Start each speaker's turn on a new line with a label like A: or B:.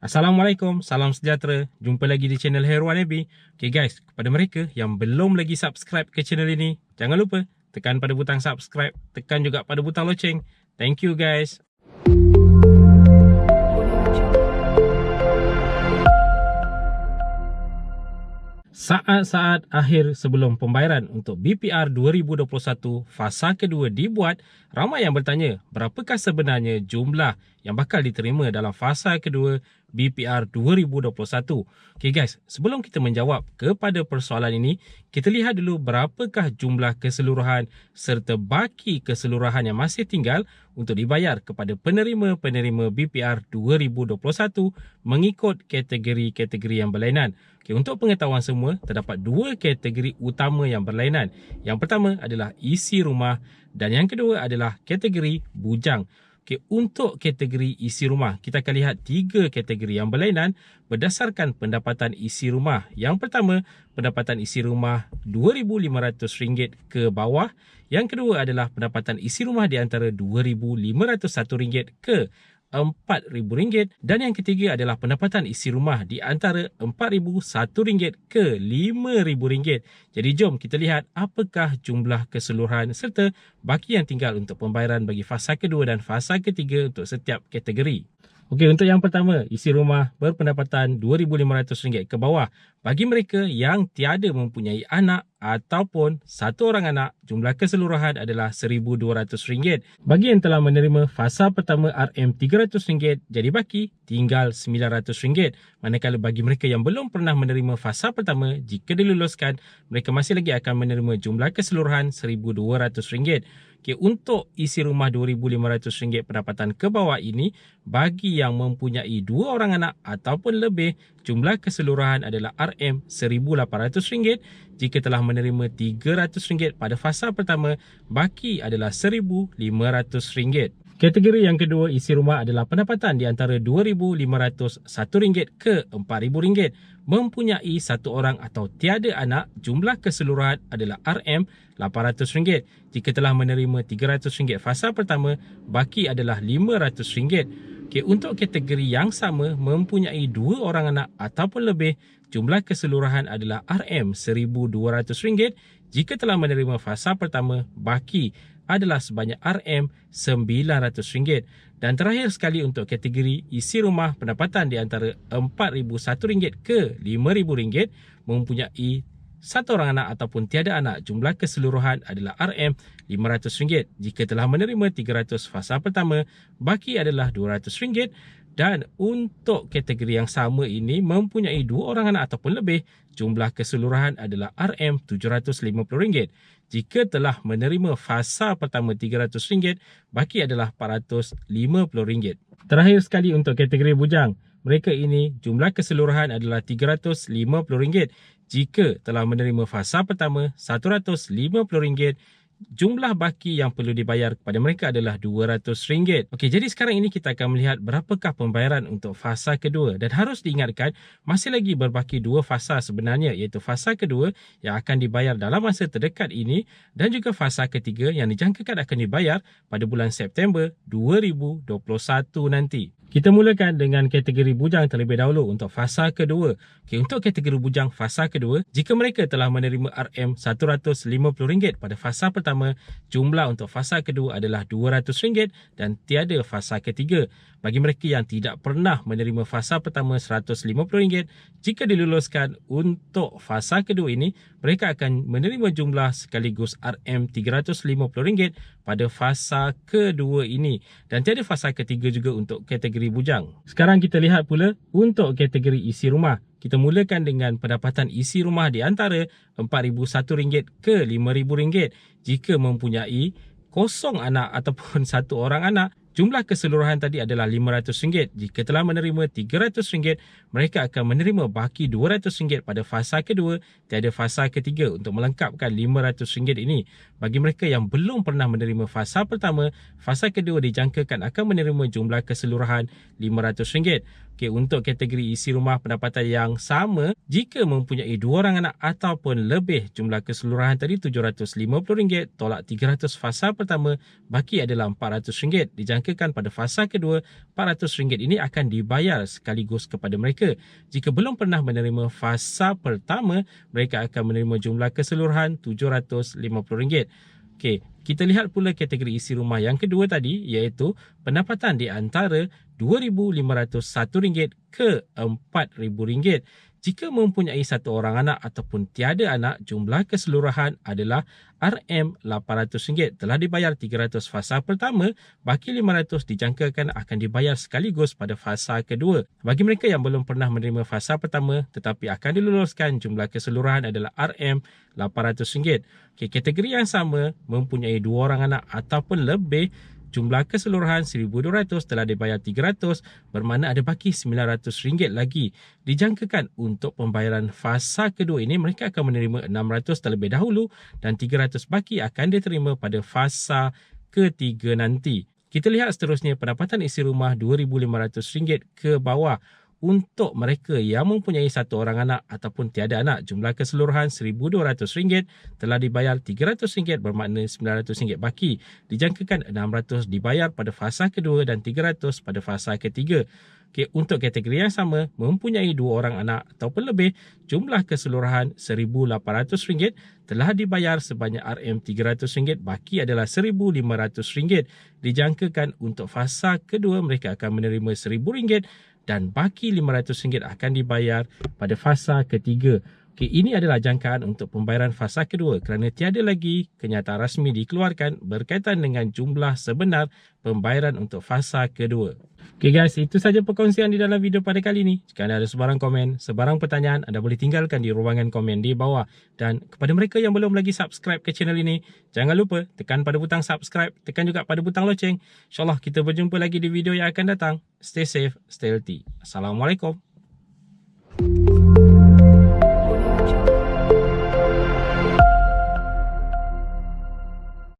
A: Assalamualaikum, salam sejahtera. Jumpa lagi di channel Heruan Nabi. Okay guys, kepada mereka yang belum lagi subscribe ke channel ini, jangan lupa tekan pada butang subscribe, tekan juga pada butang loceng. Thank you guys. Saat-saat akhir sebelum pembayaran untuk BPR 2021 fasa kedua dibuat, ramai yang bertanya berapakah sebenarnya jumlah yang bakal diterima dalam fasa kedua BPR 2021. Okay guys, sebelum kita menjawab kepada persoalan ini, kita lihat dulu berapakah jumlah keseluruhan serta baki keseluruhan yang masih tinggal untuk dibayar kepada penerima-penerima BPR 2021 mengikut kategori-kategori yang berlainan. Okay, untuk pengetahuan semua, terdapat dua kategori utama yang berlainan. Yang pertama adalah isi rumah dan yang kedua adalah kategori bujang. Okay, untuk kategori isi rumah, kita akan lihat tiga kategori yang berlainan berdasarkan pendapatan isi rumah. Yang pertama, pendapatan isi rumah RM2,500 ke bawah. Yang kedua adalah pendapatan isi rumah di antara RM2,501 ke RM4,000 dan yang ketiga adalah pendapatan isi rumah di antara RM4,001 ke RM5,000. Jadi jom kita lihat apakah jumlah keseluruhan serta baki yang tinggal untuk pembayaran bagi fasa kedua dan fasa ketiga untuk setiap kategori. Okey, untuk yang pertama, isi rumah berpendapatan RM2,500 ke bawah. Bagi mereka yang tiada mempunyai anak ataupun satu orang anak, jumlah keseluruhan adalah RM1,200. Bagi yang telah menerima fasa pertama RM300, jadi baki tinggal RM900. Manakala bagi mereka yang belum pernah menerima fasa pertama, jika diluluskan, mereka masih lagi akan menerima jumlah keseluruhan RM1,200. Okay, untuk isi rumah RM2,500 pendapatan ke bawah ini, bagi yang mempunyai dua orang anak ataupun lebih, jumlah keseluruhan adalah RM1,800. Jika telah menerima RM300 pada fasa pertama, baki adalah RM1,500. Kategori yang kedua isi rumah adalah pendapatan di antara RM2,501 ke RM4,000. Mempunyai satu orang atau tiada anak, jumlah keseluruhan adalah RM800. Jika telah menerima RM300 fasa pertama, baki adalah RM500. Okay, untuk kategori yang sama, mempunyai dua orang anak ataupun lebih, jumlah keseluruhan adalah RM1,200. Jika telah menerima fasa pertama, baki adalah sebanyak RM900. Dan terakhir sekali untuk kategori isi rumah pendapatan di antara RM4,001 ke RM5,000, mempunyai satu orang anak ataupun tiada anak, jumlah keseluruhan adalah RM500. Jika telah menerima RM300 fasa pertama, baki adalah RM200. Dan untuk kategori yang sama ini, mempunyai dua orang anak ataupun lebih, jumlah keseluruhan adalah RM750. Jika telah menerima fasa pertama RM300, baki adalah RM450. Terakhir sekali untuk kategori bujang, mereka ini jumlah keseluruhan adalah RM350. Jika telah menerima fasa pertama RM150, jumlah baki yang perlu dibayar kepada mereka adalah RM200. Okey, jadi sekarang ini kita akan melihat berapakah pembayaran untuk fasa kedua. Dan harus diingatkan, masih lagi berbaki dua fasa sebenarnya, iaitu fasa kedua yang akan dibayar dalam masa terdekat ini dan juga fasa ketiga yang dijangkakan akan dibayar pada bulan September 2021 nanti. Kita mulakan dengan kategori bujang terlebih dahulu untuk fasa kedua. Okay, untuk kategori bujang fasa kedua, jika mereka telah menerima RM150 pada fasa pertama, jumlah untuk fasa kedua adalah RM200 dan tiada fasa ketiga. Bagi mereka yang tidak pernah menerima fasa pertama RM150, jika diluluskan untuk fasa kedua ini, mereka akan menerima jumlah sekaligus RM350 pada fasa kedua ini. Dan tiada fasa ketiga juga untuk kategori bujang. Sekarang kita lihat pula untuk kategori isi rumah. Kita mulakan dengan pendapatan isi rumah di antara RM4,001 ke RM5,000. Jika mempunyai kosong anak ataupun satu orang anak, jumlah keseluruhan tadi adalah RM500. Jika telah menerima RM300, mereka akan menerima baki RM200 pada fasa kedua, tiada fasa ketiga untuk melengkapkan RM500 ini. Bagi mereka yang belum pernah menerima fasa pertama, fasa kedua dijangkakan akan menerima jumlah keseluruhan RM500. Okey, untuk kategori isi rumah pendapatan yang sama, jika mempunyai 2 orang anak ataupun lebih, jumlah keseluruhan tadi RM750, tolak 300 fasa pertama, baki adalah RM400. Dijangkakan pada fasa kedua, RM400 ini akan dibayar sekaligus kepada mereka. Jika belum pernah menerima fasa pertama, mereka akan menerima jumlah keseluruhan RM750. Okey, kita lihat pula kategori isi rumah yang kedua tadi, iaitu pendapatan di antara RM2,501 ke RM4,000. Jika mempunyai 1 orang anak ataupun tiada anak, jumlah keseluruhan adalah RM800. Telah dibayar 300 fasa pertama, baki 500 dijangkakan akan dibayar sekaligus pada fasa kedua. Bagi mereka yang belum pernah menerima fasa pertama tetapi akan diluluskan, jumlah keseluruhan adalah RM800. Okey, kategori yang sama, mempunyai 2 orang anak ataupun lebih, jumlah keseluruhan RM1,200, telah dibayar 300, bermakna ada baki RM900 lagi. Dijangkakan untuk pembayaran fasa kedua ini, mereka akan menerima RM600 terlebih dahulu dan RM300 baki akan diterima pada fasa ketiga nanti. Kita lihat seterusnya pendapatan isi rumah RM2,500 ke bawah. Untuk mereka yang mempunyai 1 orang anak ataupun tiada anak, jumlah keseluruhan RM1,200, telah dibayar RM300, bermakna RM900 baki. Dijangkakan RM600 dibayar pada fasa kedua dan RM300 pada fasa ketiga. Okey, untuk kategori yang sama, mempunyai 2 orang anak ataupun lebih, jumlah keseluruhan RM1,800, telah dibayar sebanyak RM300, baki adalah RM1,500. Dijangkakan untuk fasa kedua, mereka akan menerima RM1,000 dan baki RM500 akan dibayar pada fasa ketiga. Okey, ini adalah jangkaan untuk pembayaran fasa kedua kerana tiada lagi kenyataan rasmi dikeluarkan berkaitan dengan jumlah sebenar pembayaran untuk fasa kedua. Okey guys, itu saja perkongsian di dalam video pada kali ini. Jika anda ada sebarang komen, sebarang pertanyaan, anda boleh tinggalkan di ruangan komen di bawah. Dan kepada mereka yang belum lagi subscribe ke channel ini, jangan lupa tekan pada butang subscribe, tekan juga pada butang loceng. InsyaAllah kita berjumpa lagi di video yang akan datang. Stay safe, stay healthy. Assalamualaikum.